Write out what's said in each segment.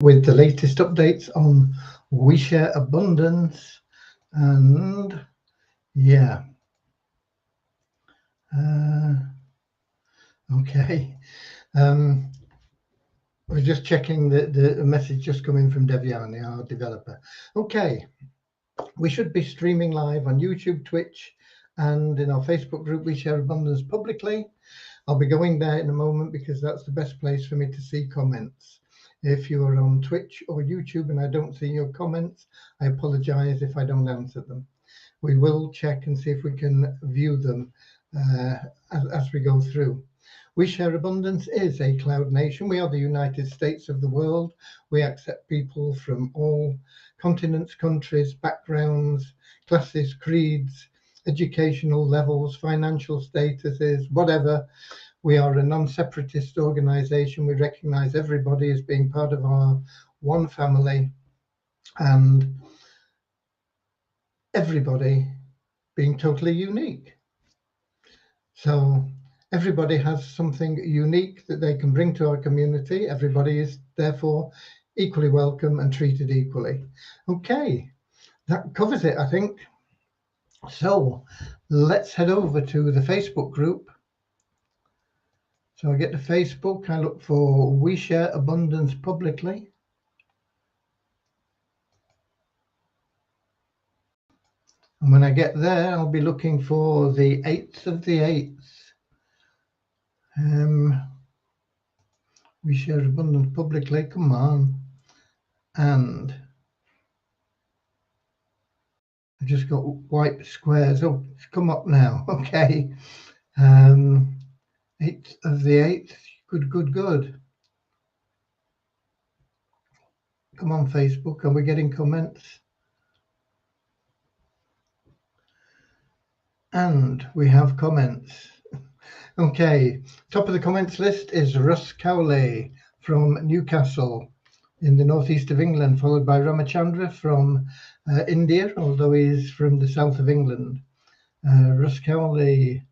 with the latest updates on We Share Abundance, and yeah, okay. We're just checking the message just coming from Devyani, our developer. Okay, we should be streaming live on YouTube, Twitch, and in our Facebook group, We Share Abundance publicly. I'll be going there in a moment because that's the best place for me to see comments. If you are on Twitch or YouTube and I don't see your comments, I apologize if I don't answer them. We will check and see if we can view them as we go through. We Share Abundance is a cloud nation. We are the United States of the world. We accept people from all continents, countries, backgrounds, classes, creeds, educational levels, financial statuses, whatever. We are a non-separatist organization. We recognize everybody as being part of our one family and everybody being totally unique. So everybody has something unique that they can bring to our community. Everybody is therefore equally welcome and treated equally. Okay, that covers it, I think. So let's head over to the Facebook group. So I get to Facebook, I look for We Share Abundance publicly. And when I get there, I'll be looking for the 8th of the 8th. We Share Abundance publicly, come on. And I just got white squares. Oh, it's come up now. Okay. 8th of the 8th. Good. Come on, Facebook. Are we getting comments? And we have comments. Okay. Top of the comments list is Russ Cowley from Newcastle in the northeast of England, followed by Ramachandra from India, although he's from the south of England. Russ Cowley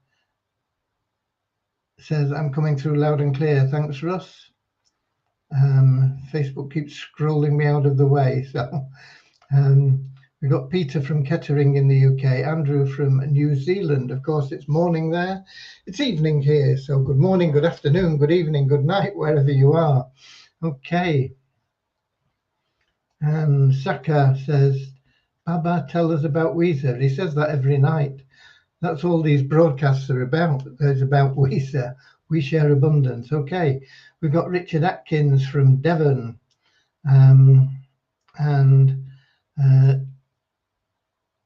says, I'm coming through loud and clear. Thanks, Russ. Facebook keeps scrolling me out of the way. So we've got Peter from Kettering in the UK, Andrew from New Zealand. Of course, it's morning there. It's evening here. So good morning, good afternoon, good evening, good night, wherever you are. Okay. And Saka says, Baba, tell us about Weezer. He says that every night. That's all these broadcasts are about. It's about Weezer. We Share Abundance. Okay. We've got Richard Atkins from Devon. And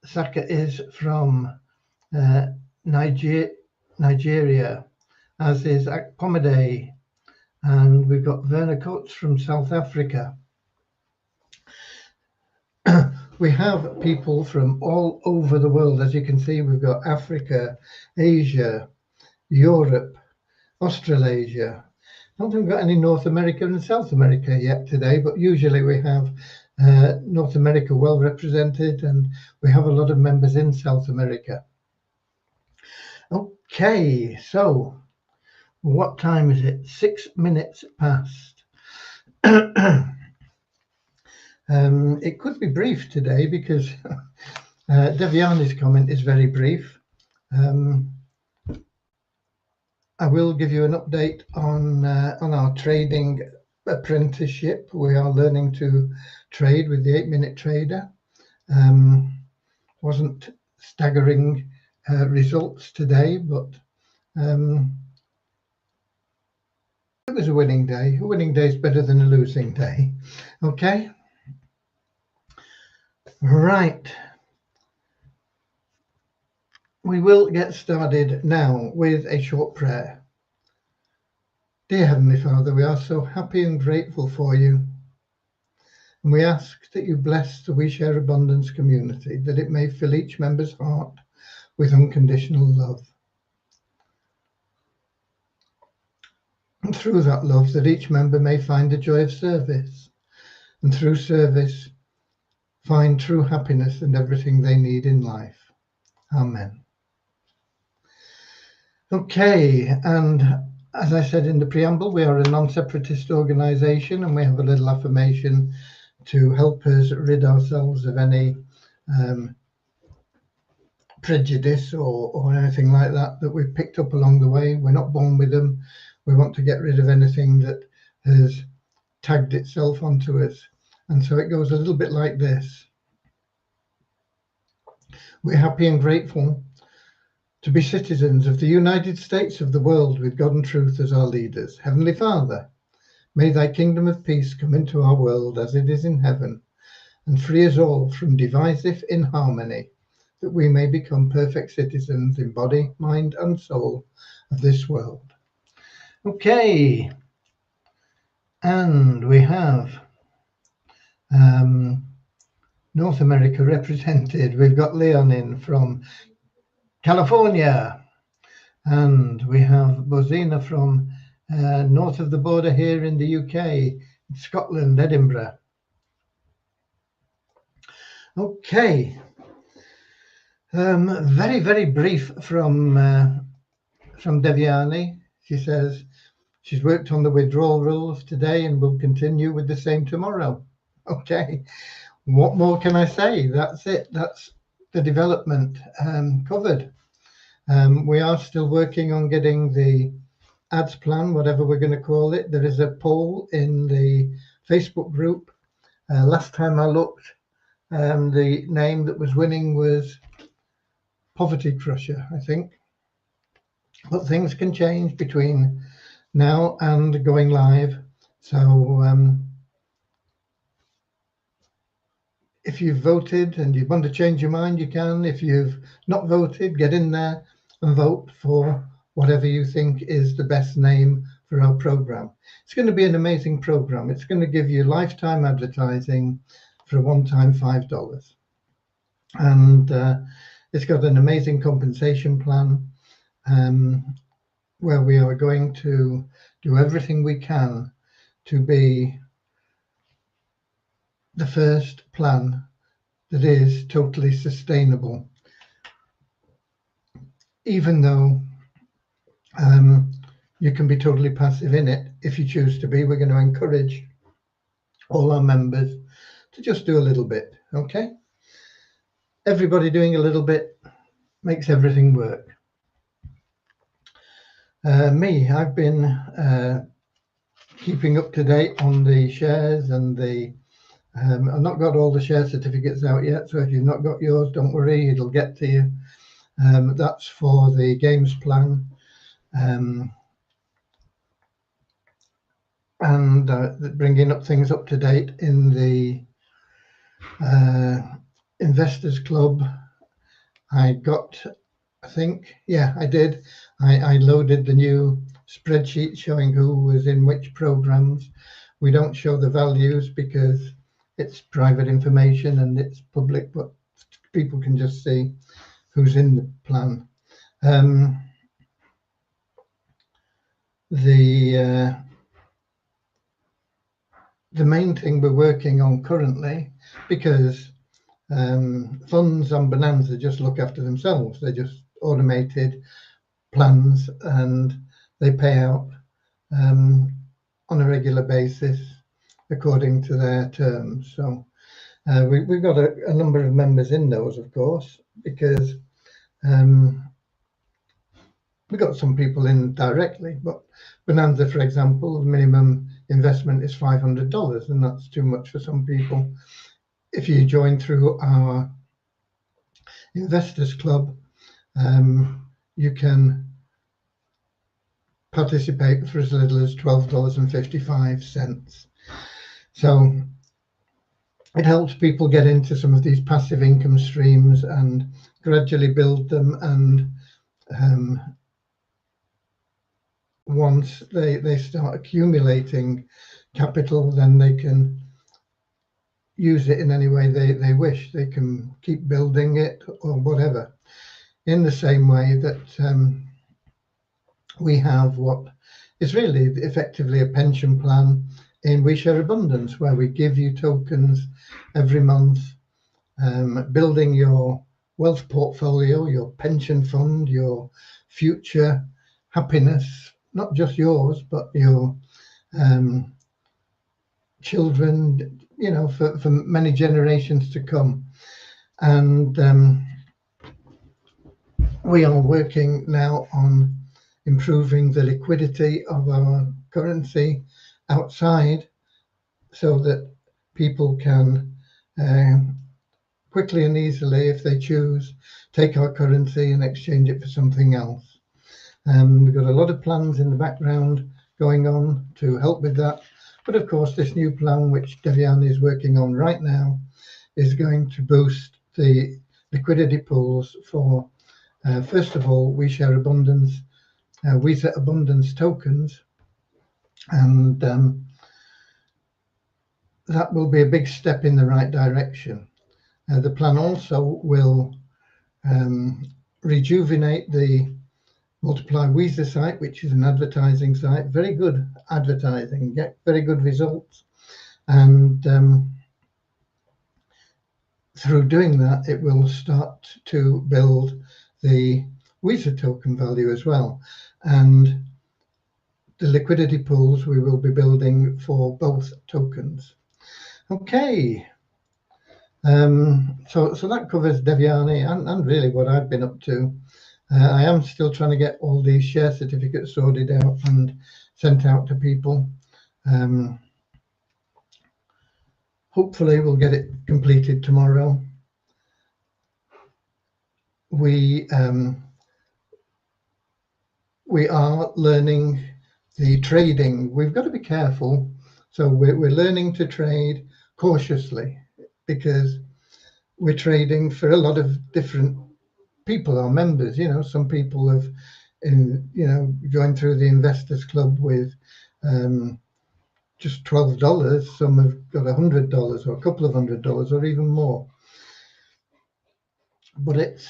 Saka is from Nigeria, as is Akpomade. And we've got Werner Coates from South Africa. We have people from all over the world. As you can see, we've got Africa, Asia, Europe, Australasia. I don't think we've got any North America and South America yet today, but usually we have North America well represented, and we have a lot of members in South America. Okay, so what time is it? 6 minutes past. It could be brief today because Devyani's comment is very brief. I will give you an update on our trading apprenticeship. We are learning to trade with the 8-minute trader. Wasn't staggering results today, but it was a winning day. A winning day is better than a losing day. Okay. Right. We will get started now with a short prayer. Dear Heavenly Father, we are so happy and grateful for you. And we ask that you bless the We Share Abundance community, that it may fill each member's heart with unconditional love. And through that love, that each member may find the joy of service, and through service, find true happiness and everything they need in life. Amen. Okay, and As I said in the preamble, we are a non-separatist organisation, and we have a little affirmation to help us rid ourselves of any prejudice or anything like that we've picked up along the way. We're not born with them. We want to get rid of anything that has tagged itself onto us. And so it goes a little bit like this. We're happy and grateful to be citizens of the United States of the world, with God and truth as our leaders. Heavenly Father, may thy kingdom of peace come into our world as it is in heaven, and free us all from divisive inharmony, that we may become perfect citizens in body, mind, and soul of this world. Okay, and we have North America represented. We've got Leon in from California, and we have Bozina from north of the border here in the UK, Scotland, Edinburgh. Okay, very, very brief from Devyani. She says she's worked on the withdrawal rules today and will continue with the same tomorrow. Okay, what more can I say? That's it. That's the development covered. We are still working on getting the ads plan, whatever we're going to call it. There is a poll in the Facebook group. Last time I looked, the name that was winning was Poverty Crusher, I think. But things can change between now and going live. So if you've voted and you want to change your mind, you can. If you've not voted, get in there and vote for whatever you think is the best name for our program. It's going to be an amazing program. It's going to give you lifetime advertising for a one-time $5. And it's got an amazing compensation plan where we are going to do everything we can to be the first plan that is totally sustainable. Even though you can be totally passive in it, if you choose to be, we're going to encourage all our members to just do a little bit, okay? Everybody doing a little bit makes everything work. I've been keeping up to date on the shares and the I've not got all the share certificates out yet, so if you've not got yours, don't worry, it'll get to you. That's for the games plan. And bringing up things up to date in the Investors Club. I did. I loaded the new spreadsheet showing who was in which programs. We don't show the values because it's private information and it's public, but people can just see who's in the plan. The main thing we're working on currently, because funds on Bonanza just look after themselves. They're just automated plans and they pay out on a regular basis according to their terms. So we've got a number of members in those, of course, because we got some people in directly, but Bonanza, for example, the minimum investment is $500, and that's too much for some people. If you join through our Investors Club, you can participate for as little as $12.55. So it helps people get into some of these passive income streams and gradually build them, and once they start accumulating capital, then they can use it in any way they wish. They can keep building it or whatever, in the same way that we have what is really effectively a pension plan in We Share Abundance, where we give you tokens every month, building your wealth portfolio, your pension fund, your future happiness not just yours, but your children, you know, for many generations to come. And we are working now on improving the liquidity of our currency outside so that people can quickly and easily, if they choose, take our currency and exchange it for something else. We've got a lot of plans in the background going on to help with that. But of course, this new plan, which Devian is working on right now, is going to boost the liquidity pools for, first of all, we share abundance, we set abundance tokens, and that will be a big step in the right direction. The plan also will rejuvenate the Multiply Weezer site, which is an advertising site, very good advertising, get very good results. And through doing that, it will start to build the Weezer token value as well. And the liquidity pools we will be building for both tokens. Okay. So that covers Devyani and really what I've been up to. I am still trying to get all these share certificates sorted out and sent out to people. Hopefully we'll get it completed tomorrow. We are learning the trading. We've got to be careful. So we're learning to trade cautiously because we're trading for a lot of different people, our members. You know, some people have, joined through the Investors Club with just $12. Some have got $100 or a couple of $100 or even more. But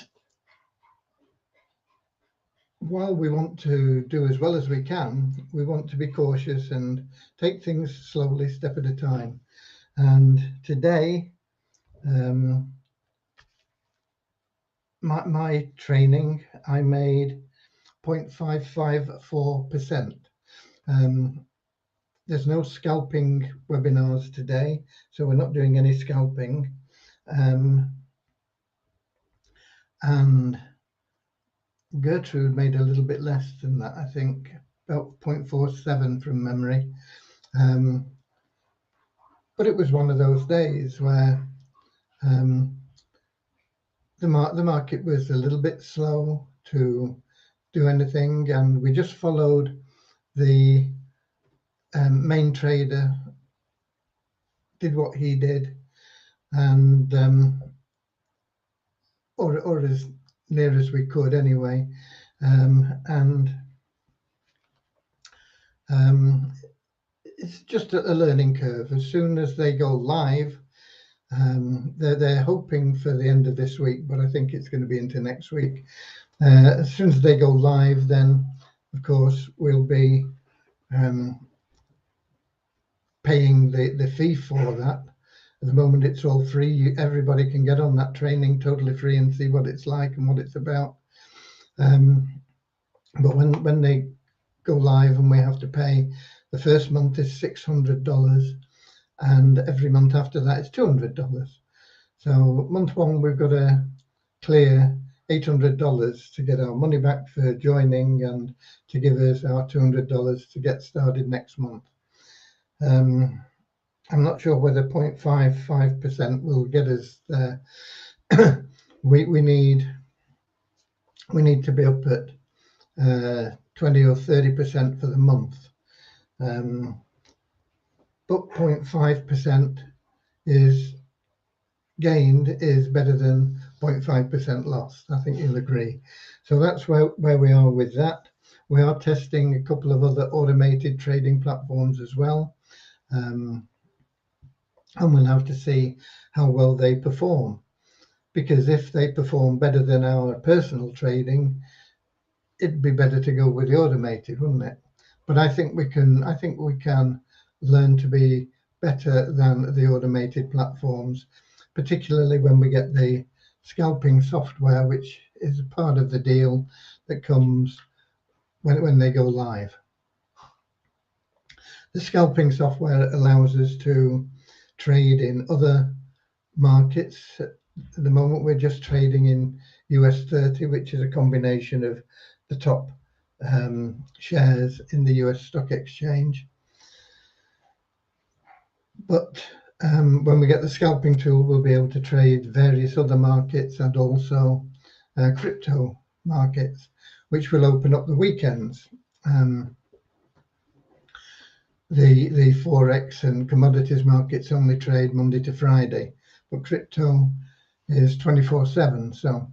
while we want to do as well as we can, we want to be cautious and take things slowly, step at a time. And today, my training, I made 0.554%. There's no scalping webinars today, so we're not doing any scalping. And Gertrude made a little bit less than that, I think, about 0.47 from memory. But it was one of those days where the market was a little bit slow to do anything, and we just followed the main trader, did what he did, and or as near as we could anyway. It's just a learning curve. As soon as they go live, they're hoping for the end of this week, but I think it's going to be into next week. As soon as they go live, then of course we'll be paying the fee for that. At the moment, it's all free. Everybody can get on that training totally free and see what it's like and what it's about. But when they go live and we have to pay, the first month is $600, and every month after that is $200. So month one, we've got to clear $800 to get our money back for joining and to give us our $200 to get started next month. I'm not sure whether 0.55% will get us there. we need to be up at 20 or 30% for the month. But 0.5% is gained is better than 0.5% lost. I think you'll agree. So that's where we are with that. We are testing a couple of other automated trading platforms as well. And we'll have to see how well they perform. Because if they perform better than our personal trading, it'd be better to go with the automated, wouldn't it? But I think we can learn to be better than the automated platforms, particularly when we get the scalping software, which is part of the deal that comes when they go live. The scalping software allows us to trade in other markets. At the moment, we're just trading in US 30, which is a combination of the top shares in the US stock exchange. But when we get the scalping tool, we'll be able to trade various other markets and also crypto markets, which will open up the weekends. The Forex and commodities markets only trade Monday to Friday, but crypto is 24/7. So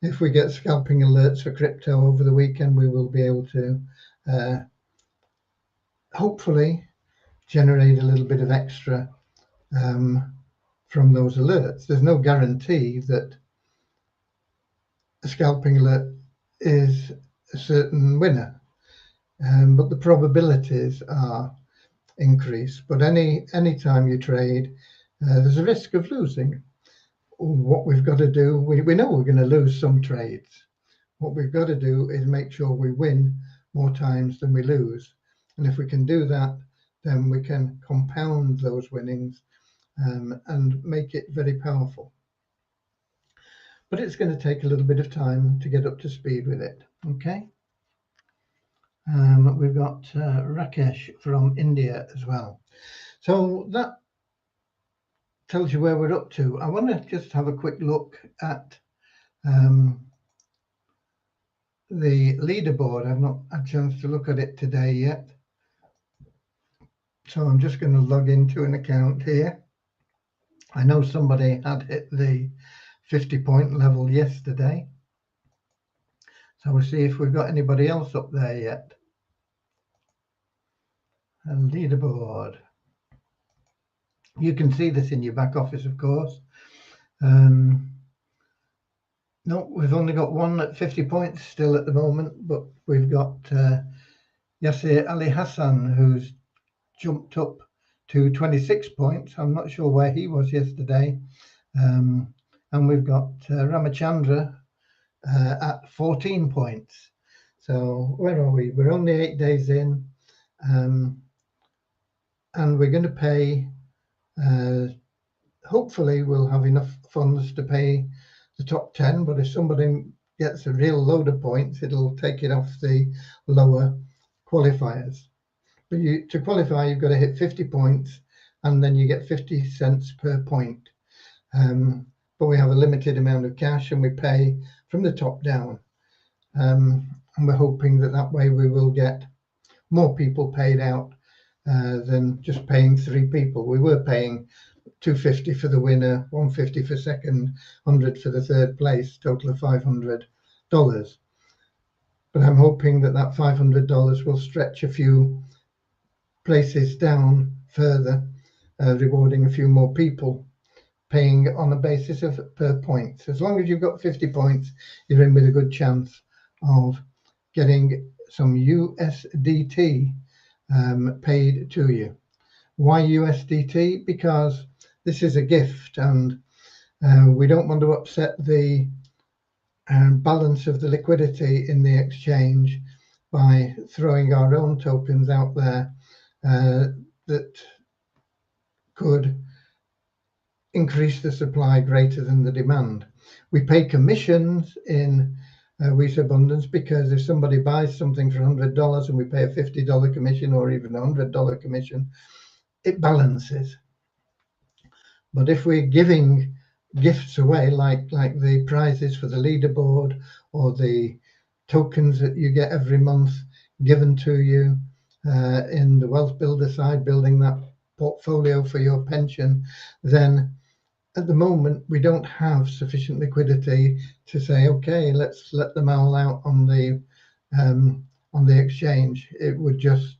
if we get scalping alerts for crypto over the weekend, we will be able to hopefully generate a little bit of extra from those alerts. There's no guarantee that a scalping alert is a certain winner, but the probabilities are increased. But any time you trade, there's a risk of losing. What we've got to do, we know we're going to lose some trades. What we've got to do is make sure we win more times than we lose. And if we can do that, then we can compound those winnings and make it very powerful. But it's going to take a little bit of time to get up to speed with it. Okay. We've got Rakesh from India as well. So that tells you where we're up to. I want to just have a quick look at the leaderboard. I've not had a chance to look at it today yet. So I'm just going to log into an account here. I know somebody had hit the 50-point level yesterday. So we'll see if we've got anybody else up there yet. A leaderboard. You can see this in your back office, of course. No, we've only got one at 50 points still at the moment, but we've got Yasir Ali Hassan, who's jumped up to 26 points. I'm not sure where he was yesterday. And we've got Ramachandra at 14 points. So where are we? We're only 8 days in, and we're going to pay, hopefully we'll have enough funds to pay the top 10, but if somebody gets a real load of points, it'll take it off the lower qualifiers. But to qualify, you've got to hit 50 points, and then you get 50 cents per point. But we have a limited amount of cash, and we pay from the top down. And we're hoping that way we will get more people paid out than just paying 3 people. We were paying $250 for the winner, $150 for second, $100 for the third place, total of $500. But I'm hoping that $500 will stretch a few places down further, rewarding a few more people, paying on a basis of per point. As long as you've got 50 points, you're in with a good chance of getting some USDT paid to you. Why USDT? Because this is a gift, and we don't want to upset the balance of the liquidity in the exchange by throwing our own tokens out there that could increase the supply greater than the demand. We pay commissions in Share Abundance because if somebody buys something for $100 and we pay a $50 commission or even a $100 commission, it balances. But if we're giving gifts away, like the prizes for the leaderboard or the tokens that you get every month given to you in the wealth builder side, building that portfolio for your pension, then at the moment we don't have sufficient liquidity to say, okay, let's let them all out on the exchange. It would just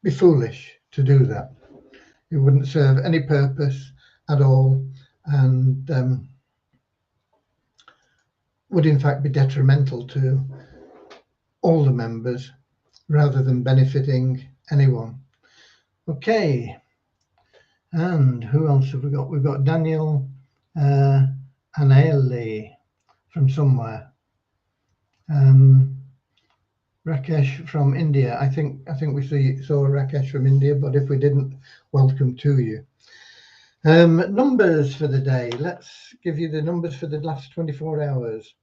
be foolish to do that. It wouldn't serve any purpose at all, and would in fact be detrimental to all the members rather than benefiting anyone. Okay, and who else have we got? We've got Daniel Anelli from somewhere. Rakesh from India. I think we saw Rakesh from India, but if we didn't, welcome to you. Numbers for the day. Let's give you the numbers for the last 24 hours.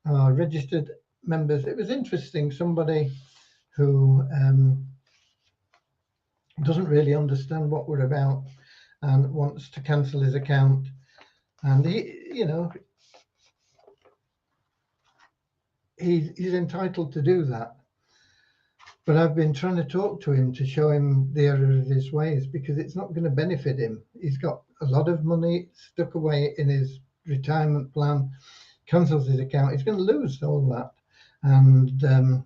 Registered members. It was interesting. Somebody who doesn't really understand what we're about and wants to cancel his account, and he's entitled to do that. But I've been trying to talk to him to show him the error of his ways, because it's not going to benefit him. He's got a lot of money stuck away in his retirement plan. Cancels his account, he's going to lose all that and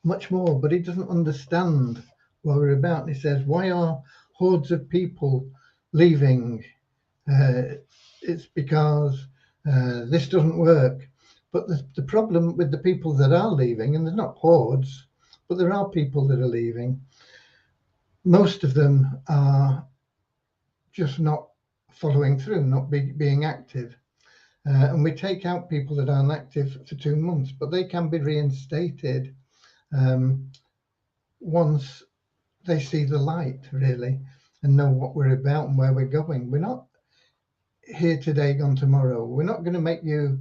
much more. But he doesn't understand what we're about. And he says, why are hordes of people leaving? It's because this doesn't work. But the problem with the people that are leaving, and they're not hordes, but there are people that are leaving, most of them are just not following through, not being active. And we take out people that aren't active for 2 months, but they can be reinstated once they see the light, really, and know what we're about and where we're going. We're not here today, gone tomorrow. We're not going to make you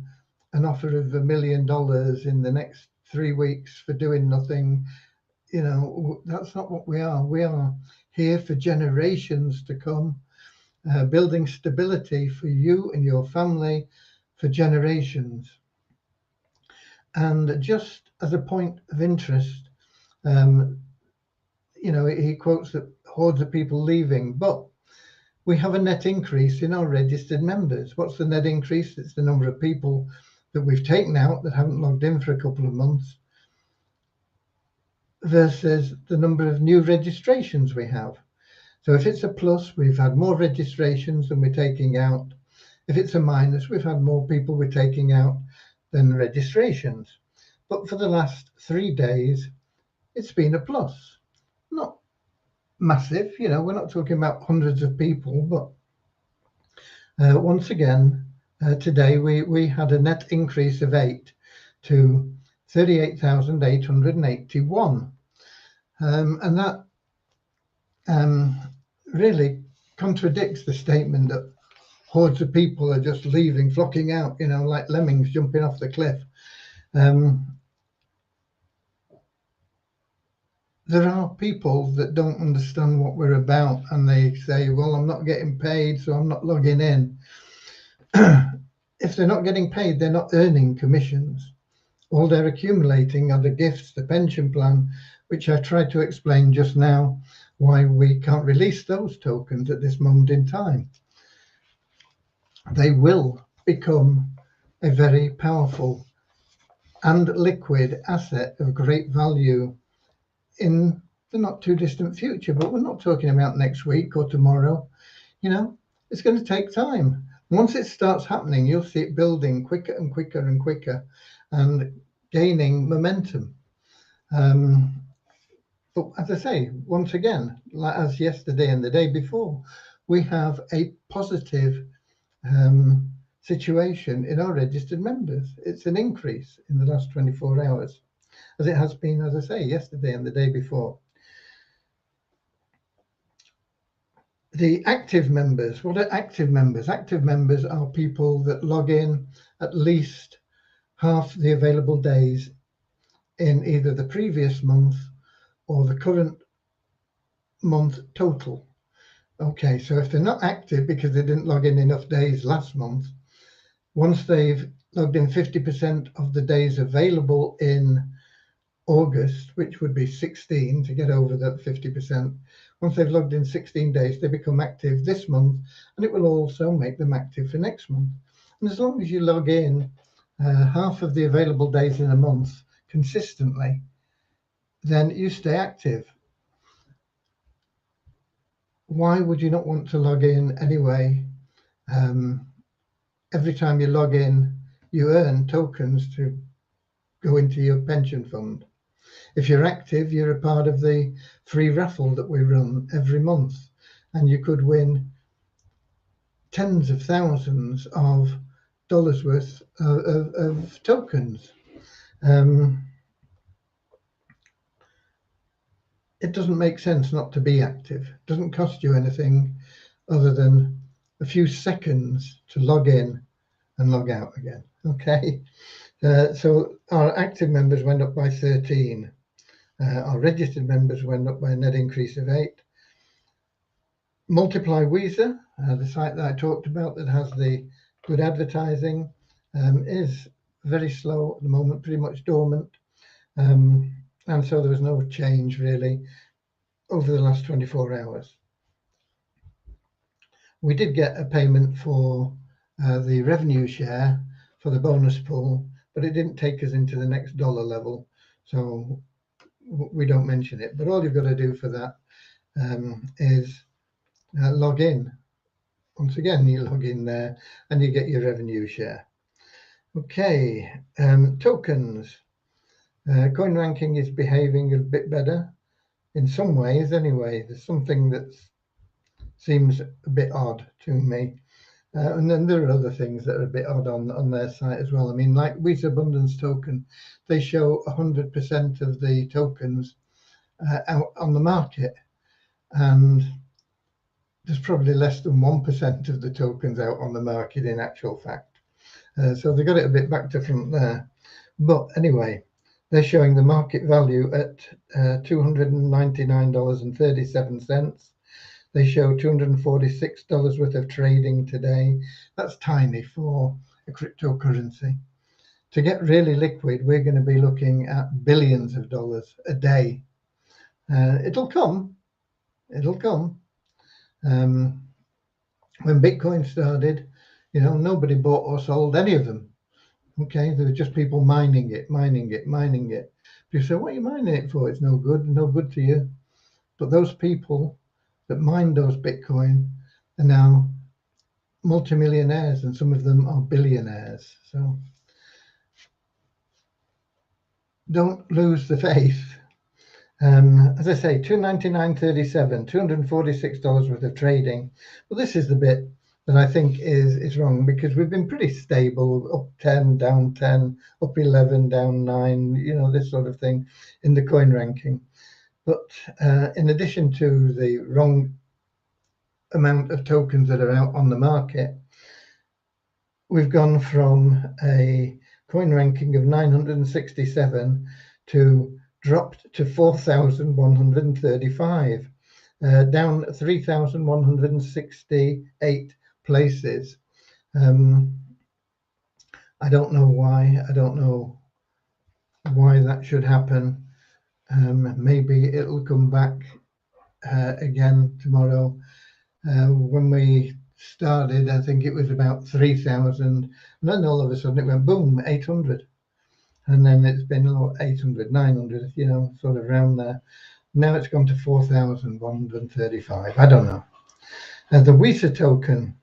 an offer of $1 million in the next 3 weeks for doing nothing. That's not what we are. We are here for generations to come, building stability for you and your family for generations. And just as a point of interest, he quotes that hordes of people leaving, but we have a net increase in our registered members. What's the net increase? It's the number of people that we've taken out that haven't logged in for a couple of months versus the number of new registrations we have. So if it's a plus, we've had more registrations than we're taking out. If it's a minus, we've had more people we're taking out than registrations. But for the last 3 days, it's been a plus. Not massive, we're not talking about hundreds of people, but once again, today we had a net increase of 8 to 38,881. And that really contradicts the statement that hordes of people are just leaving, flocking out, like lemmings jumping off the cliff. There are people that don't understand what we're about, and they say, well, I'm not getting paid, so I'm not logging in. If they're not getting paid, they're not earning commissions. All they're accumulating are the gifts, the pension plan, which I tried to explain just now why we can't release those tokens at this moment in time. They will become a very powerful and liquid asset of great value in the not too distant future. But we're not talking about next week or tomorrow. It's going to take time. Once it starts happening, you'll see it building quicker and quicker and quicker and gaining momentum. But as I say, once again, like as yesterday and the day before, we have a positive situation in our registered members. It's an increase in the last 24 hours, as it has been, as I say, yesterday and the day before. The active members, what are active members? Active members are people that log in at least half the available days in either the previous month or the current month total. Okay, so if they're not active because they didn't log in enough days last month, once they've logged in 50% of the days available in August, which would be 16 to get over that 50%, once they've logged in 16 days, they become active this month, and it will also make them active for next month. And as long as you log in half of the available days in a month consistently, then you stay active. Why would you not want to log in anyway? Every time you log in, you earn tokens to go into your pension fund. If you're active, you're a part of the free raffle that we run every month, and you could win tens of thousands of dollars worth of tokens. it doesn't make sense not to be active. It doesn't cost you anything other than a few seconds to log in and log out again. Okay, so our active members went up by 13. Our registered members went up by a net increase of 8. Multiply Weezer, the site that I talked about that has the good advertising, is very slow at the moment, pretty much dormant. And so there was no change really over the last 24 hours. We did get a payment for the revenue share for the bonus pool, but it didn't take us into the next dollar level, so we don't mention it. But all you've got to do for that is log in. Once again, you log in there and you get your revenue share. Okay, tokens. Coin ranking is behaving a bit better in some ways anyway. There's something that seems a bit odd to me. And then there are other things that are a bit odd on their site as well. I mean, like Share Abundance token, they show 100% of the tokens out on the market, and there's probably less than 1% of the tokens out on the market in actual fact. So they got it a bit back to front there. But anyway, they're showing the market value at $299.37. They show $246 worth of trading today. That's tiny for a cryptocurrency. To get really liquid, we're going to be looking at billions of dollars a day. It'll come. It'll come. When Bitcoin started, nobody bought or sold any of them. Okay, there were just people mining it. You say, what are you mining it for? It's no good to you. But those people that mined those Bitcoin are now multimillionaires, and some of them are billionaires. So don't lose the faith. As I say, $299.37, $246 worth of trading. Well, this is the bit that I think is wrong, because we've been pretty stable, up 10, down 10, up 11, down 9, this sort of thing in the coin ranking. But in addition to the wrong amount of tokens that are out on the market, we've gone from a coin ranking of 967 to dropped to 4,135, down 3,168 places. I don't know why. I don't know why that should happen. Maybe it'll come back again tomorrow. When we started, I think it was about 3,000, and then all of a sudden it went boom, 800, and then it's been 800, 900, sort of around there. Now it's gone to 4,135. I don't know. The Weezer token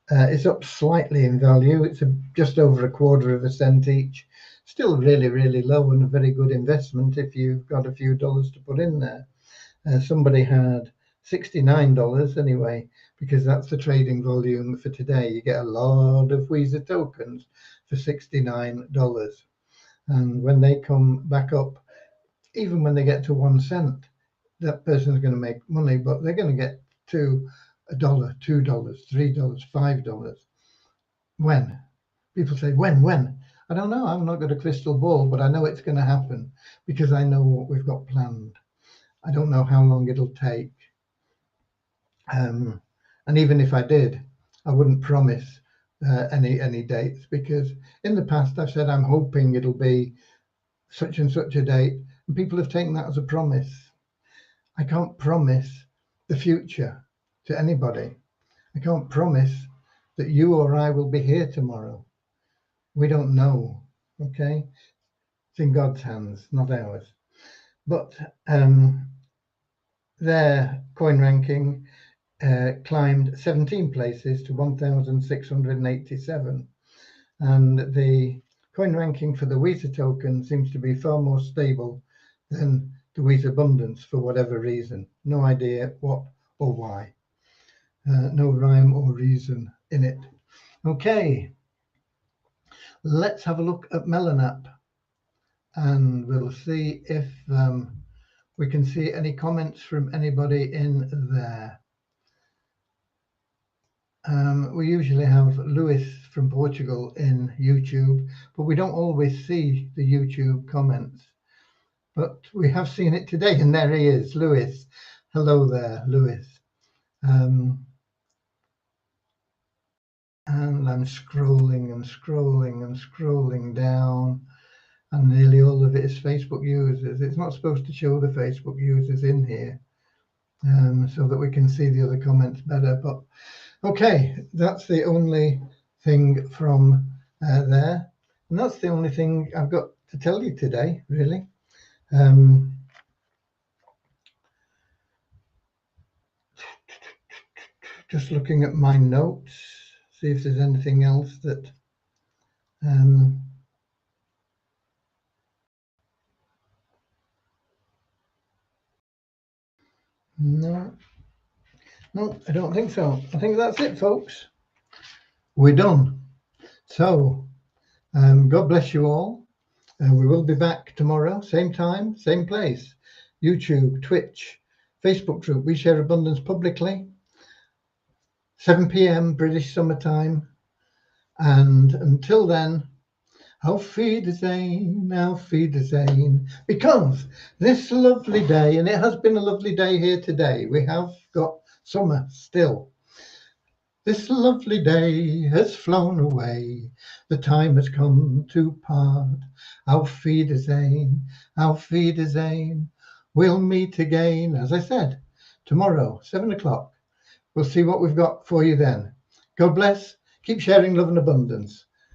is up slightly in value. It's just over 1/4 cent each. Still really, really low, and a very good investment if you've got a few dollars to put in there. Somebody had $69 anyway, because that's the trading volume for today. You get a lot of Weezer tokens for $69. And when they come back up, even when they get to 1 cent, that person's going to make money, but they're going to get to $1, $2, $3, $5. When? People say, when? I don't know. I've not got a crystal ball, but I know it's going to happen because I know what we've got planned. I don't know how long it'll take. And even if I did, I wouldn't promise any dates, because in the past I've said I'm hoping it'll be such and such a date, and people have taken that as a promise. I can't promise the future to anybody. I can't promise that you or I will be here tomorrow. We don't know, okay? It's in God's hands, not ours. But their coin ranking climbed 17 places to 1,687. And the coin ranking for the Weezer token seems to be far more stable than the Weezer Abundance for whatever reason. No idea what or why. No rhyme or reason in it. Okay, let's have a look at Melonap, and we'll see if we can see any comments from anybody in there. We usually have Lewis from Portugal in YouTube, but we don't always see the YouTube comments. But we have seen it today, and there he is, Lewis. Hello there, Lewis. And I'm scrolling and scrolling and scrolling down, and nearly all of it is Facebook users. It's not supposed to show the Facebook users in here, so that we can see the other comments better. But okay, that's the only thing from there, and that's the only thing I've got to tell you today, really. Just looking at my notes, see if there's anything else that no, I don't think so. I think that's it, folks. We're done. So God bless you all. We will be back tomorrow, same time, same place. YouTube, Twitch, Facebook group, We Share Abundance Publicly, 7 p.m. British summertime. And until then, auf Wiedersehen, auf Wiedersehen. Because this lovely day, and it has been a lovely day here today, we have got summer still. This lovely day has flown away. The time has come to part. Auf Wiedersehen, auf Wiedersehen. We'll meet again, as I said, tomorrow, 7 o'clock. We'll see what we've got for you then. God bless. Keep sharing love and abundance.